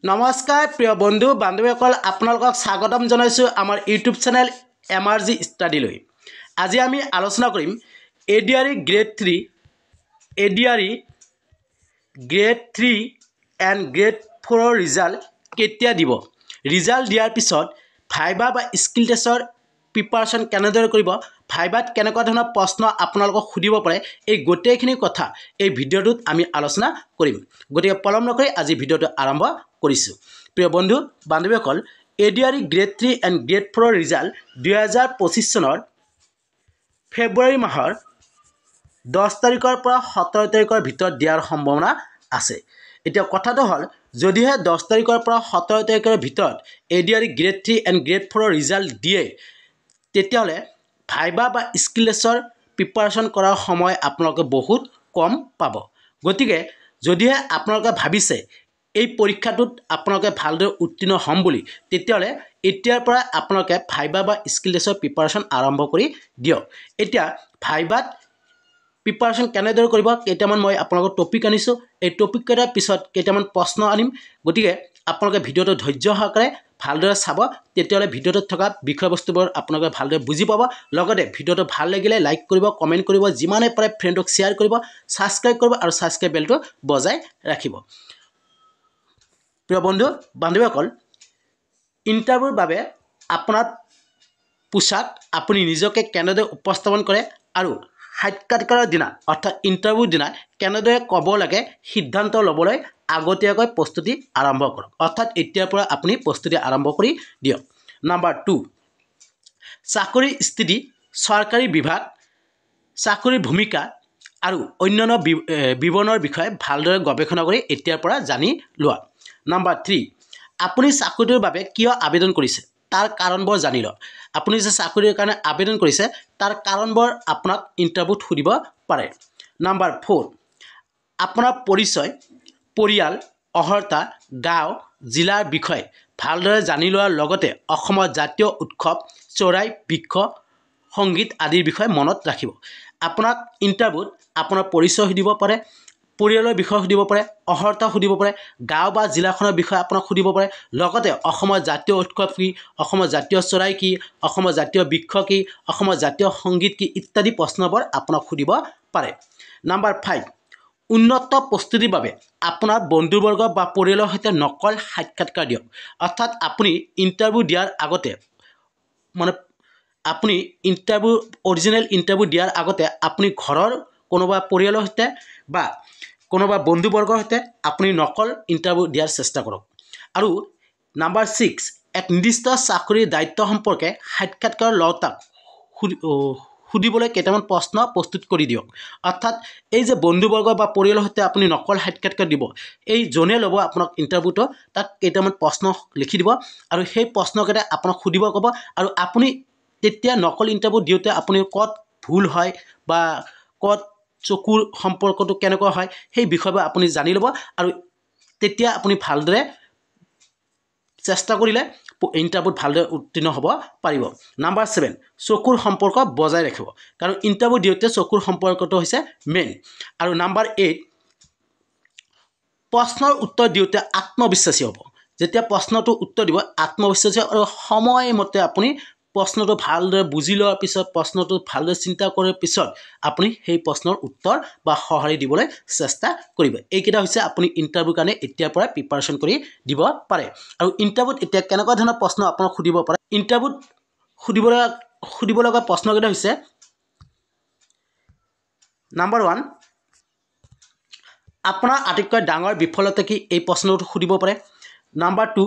নমস্কাৰ প্ৰিয় বন্ধু বান্ধৱীসকল আপোনালোকক স্বাগতম জনাইছোঁ আমাৰ ইউটিউব চেনেল এমআৰজি ষ্টাডিলৈ। আজি আমি আলোচনা কৰিম ADRE grade 3 and grade 4 result কেতিয়া দিব। ৰিজাল্ট দিয়াৰ পিছত ভাইবা বা স্কিল টেষ্টৰ প্ৰিপাৰেশ্যন কেনেদৰে কৰিব, ভাইবাত কেনেকুৱা ধৰণৰ প্ৰশ্ন আপোনালোকক সুধিব পাৰে, এই গোটেইখিনি কথা এই ভিডিঅ'টোত আমি আলোচনা কৰিম। গতিকে পলম নকৰি আজি ভিডিঅ'টো আৰম্ভ কৰিছোঁ। প্ৰিয় বন্ধু বান্ধৱীসকল, ADRE grade 3 and grade 4 result 2025 চনৰ ফেব্ৰুৱাৰী মাহৰ 10 তাৰিখৰ পৰা 17 তাৰিখৰ ভিতৰত দিয়াৰ সম্ভাৱনা আছে। এতিয়া কথাটো হ'ল, যদিহে 10 তাৰিখৰ পৰা 17 তাৰিখৰ ভিতৰত ADRE grade 3 and grade 4 result দিয়ে, তেতিয়াহ'লে ভাইবা বা স্কিল টেষ্টৰ প্ৰিপাৰেশ্যন কৰাৰ সময় আপোনালোকে বহুত কম পাব। গতিকে যদিহে আপোনালোকে ভাবিছে এই পৰীক্ষাটোত আপোনালোকে ভালদৰে উত্তীৰ্ণ হ'ম বুলি, তেতিয়াহ'লে এতিয়াৰ পৰা আপোনালোকে ভাইবা বা স্কিল টেষ্টৰ প্ৰিপাৰেশ্যন আৰম্ভ কৰি দিয়ক। এতিয়া ভাইবাত প্ৰিপাৰেশ্যন কেনেদৰে কৰিব, কেইটামান মই আপোনালোকৰ টপিক আনিছোঁ। এই টপিককেইটাৰ পিছত কেইটামান প্ৰশ্ন আনিম। গতিকে আপোনালোকে ভিডিঅ'টো ধৈৰ্য সহকাৰে ভালদৰে চাব, তেতিয়াহ'লে ভিডিঅ'টোত থকা বিষয়বস্তুবোৰ আপোনালোকে ভালদৰে বুজি পাব। লগতে ভিডিঅ'টো ভাল লাগিলে লাইক কৰিব, কমেণ্ট কৰিব, যিমানে পাৰে ফ্ৰেণ্ডক শ্বেয়াৰ কৰিব, ছাবস্ক্ৰাইব কৰিব আৰু ছাবস্ক্ৰাইব বেলটো বজাই ৰাখিব। প্ৰিয় বন্ধু বান্ধৱীসকল, ইণ্টাৰভিউৰ বাবে আপোনাৰ পোচাক আপুনি নিজকে কেনেদৰে উপস্থাপন কৰে আৰু সাক্ষাৎকাৰৰ দিনা অৰ্থাৎ ইণ্টাৰভিউৰ দিনা কেনেদৰে ক'ব লাগে সিদ্ধান্ত ল'বলৈ আগতীয়াকৈ প্ৰস্তুতি আৰম্ভ কৰক। অৰ্থাৎ এতিয়াৰ পৰা আপুনি প্ৰস্তুতি আৰম্ভ কৰি দিয়ক। নাম্বাৰ 2, চাকৰি স্থিতি, চৰকাৰী বিভাগ, চাকৰিৰ ভূমিকা আৰু অন্যান্য বিৱৰণৰ বিষয়ে ভালদৰে গৱেষণা কৰি এতিয়াৰ পৰা জানি লোৱা। নাম্বাৰ 3, আপুনি চাকৰিটোৰ বাবে কিয় আবেদন কৰিছে তাৰ কাৰণবোৰ জানি লওক। আপুনি যে চাকৰিৰ কাৰণে আবেদন কৰিছে তাৰ কাৰণবোৰ আপোনাক ইণ্টাৰভিউত সুধিব পাৰে। নাম্বাৰ 4, আপোনাৰ পৰিচয়, পৰিয়াল, অৰ্হতা, গাঁও, জিলাৰ বিষয়ে ভালদৰে জানি লোৱাৰ লগতে অসমৰ জাতীয় উৎসৱ, চৰাই, বৃক্ষ, সংগীত আদিৰ বিষয়ে মনত ৰাখিব। আপোনাক ইণ্টাৰভিউত আপোনাৰ পৰিচয় সুধিব পাৰে, পৰিয়ালৰ বিষয়ে সুধিব পাৰে, অৰ্হতা সুধিব পাৰে, গাঁও বা জিলাখনৰ বিষয়ে আপোনাক সুধিব পাৰে, লগতে অসমৰ জাতীয় উৎসৱ কি, অসমৰ জাতীয় চৰাই কি, অসমৰ জাতীয় বৃক্ষ কি, অসমৰ জাতীয় সংগীত কি ইত্যাদি প্ৰশ্নবোৰ আপোনাক সুধিব পাৰে। নাম্বাৰ 5, উন্নত প্ৰস্তুতিৰ বাবে আপোনাৰ বন্ধুবৰ্গ বা পৰিয়ালৰ সৈতে নকল সাক্ষাৎকাৰ দিয়ক। অৰ্থাৎ আপুনি ইণ্টাৰভিউ দিয়াৰ আগতে আপুনি অৰিজিনেল ইণ্টাৰভিউ দিয়াৰ আগতে আপুনি ঘৰৰ কোনোবা পৰিয়ালৰ সৈতে বা কোনোবা বন্ধুবৰ্গৰ সৈতে আপুনি নকল ইণ্টাৰভিউ দিয়াৰ চেষ্টা কৰক। আৰু নাম্বাৰ 6, এক নিৰ্দিষ্ট চাকৰিৰ দায়িত্ব সম্পৰ্কে সাক্ষাৎকাৰ লওঁতাক সুধিবলৈ কেইটামান প্ৰশ্ন প্ৰস্তুত কৰি দিয়ক। অৰ্থাৎ এই যে বন্ধুবৰ্গ বা পৰিয়ালৰ সৈতে আপুনি নকল সাক্ষাৎকাৰ দিব, এই যোনে ল'ব আপোনাক ইণ্টাৰভিউটো, তাক কেইটামান প্ৰশ্ন লিখি দিব আৰু সেই প্ৰশ্নকেইটা আপোনাক সুধিব ক'ব। আৰু আপুনি তেতিয়া নকল ইণ্টাৰভিউ দিওঁতে আপুনি ক'ত ভুল হয় বা ক'ত চকুৰ সম্পৰ্কটো কেনেকুৱা হয় সেই বিষয়বোৰ আপুনি জানি ল'ব আৰু তেতিয়া আপুনি ভালদৰে চেষ্টা কৰিলে ইণ্টাৰভিউত ভালদৰে উত্তীৰ্ণ হ'ব পাৰিব। নাম্বাৰ 7, চকুৰ সম্পৰ্ক বজাই ৰাখিব, কাৰণ ইণ্টাৰভিউ দিওঁতে চকুৰ সম্পৰ্কটো হৈছে মেইন। আৰু নাম্বাৰ 8, প্ৰশ্নৰ উত্তৰ দিওঁতে আত্মবিশ্বাসী হ'ব। যেতিয়া প্ৰশ্নটো উত্তৰ দিব আত্মবিশ্বাসী আৰু সময়মতে আপুনি প্ৰশ্নটো ভালদৰে বুজি লোৱাৰ পিছত, প্ৰশ্নটো ভালদৰে চিন্তা কৰাৰ পিছত আপুনি সেই প্ৰশ্নৰ উত্তৰ বা সঁহাৰি দিবলৈ চেষ্টা কৰিব। এইকেইটা হৈছে আপুনি ইণ্টাৰভিউৰ কাৰণে এতিয়াৰ পৰা প্ৰিপাৰেশ্যন কৰি দিব পাৰে। আৰু ইণ্টাৰভিউত এতিয়া কেনেকুৱা ধৰণৰ প্ৰশ্ন আপোনাক সুধিব পাৰে, ইণ্টাৰভিউত সুধিব লগা প্ৰশ্নকেইটা হৈছে, নাম্বাৰ 1, আপোনাৰ আটাইতকৈ ডাঙৰ বিফলতা কি, এই প্ৰশ্নটো সুধিব পাৰে। নাম্বাৰ 2,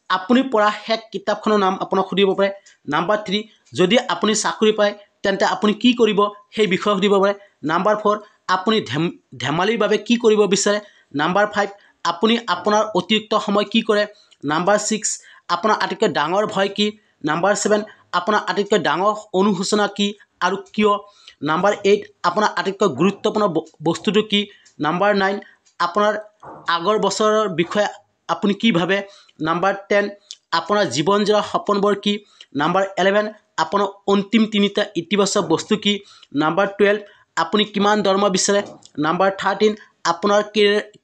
আপুনি পঢ়া শেষ কিতাপখনৰ নাম আপোনাক সুধিব পাৰে। নাম্বাৰ 3, যদি আপুনি চাকৰি পায় তেন্তে আপুনি কি কৰিব সেই বিষয়ে সুধিব পাৰে। নাম্বাৰ 4, আপুনি ধেমালিৰ বাবে কি কৰিব বিচাৰে। নাম্বাৰ 5, আপুনি আপোনাৰ অতিৰিক্ত সময় কি কৰে। নাম্বাৰ 6, আপোনাৰ আটাইতকৈ ডাঙৰ ভয় কি। নাম্বাৰ 7, আপোনাৰ আটাইতকৈ ডাঙৰ অনুশোচনা কি আৰু কিয়। নাম্বাৰ 8, আপোনাৰ আটাইতকৈ গুৰুত্বপূৰ্ণ বস্তুটো কি। নাম্বাৰ 9, আপোনাৰ আগৰ বছৰৰ বিষয়ে আপুনি কি ভাবে। নাম্বাৰ 10, আপোনাৰ জীৱনজোৰা সপোনবোৰ কি। নাম্বাৰ 11, আপোনাৰ অন্তিম 3টা ইতিবাচক বস্তু কি। নাম্বাৰ 12, আপুনি কিমান দৰমহা বিচাৰে। নাম্বাৰ 13, আপোনাৰ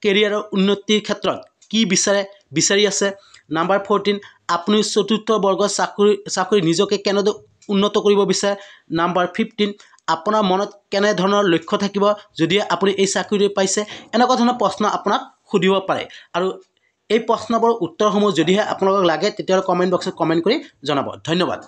কেৰিয়াৰৰ উন্নতিৰ ক্ষেত্ৰত কি বিচাৰে বিচাৰি আছে। নাম্বাৰ 14 আপুনি চতুৰ্থ বৰ্গৰ চাকৰি নিজকে কেনেদৰে উন্নত কৰিব বিচাৰে। নাম্বাৰ 15 আপোনাৰ মনত কেনেধৰণৰ লক্ষ্য থাকিব যদি আপুনি এই চাকৰিটো পাইছে। এনেকুৱা ধৰণৰ প্ৰশ্ন আপোনাক সুধিব পাৰে আৰু এই প্ৰশ্নবোৰৰ উত্তৰসমূহ যদিহে আপোনালোকক লাগে তেতিয়াহ'লে কমেণ্ট বক্সত কমেণ্ট কৰি জনাব। ধন্যবাদ।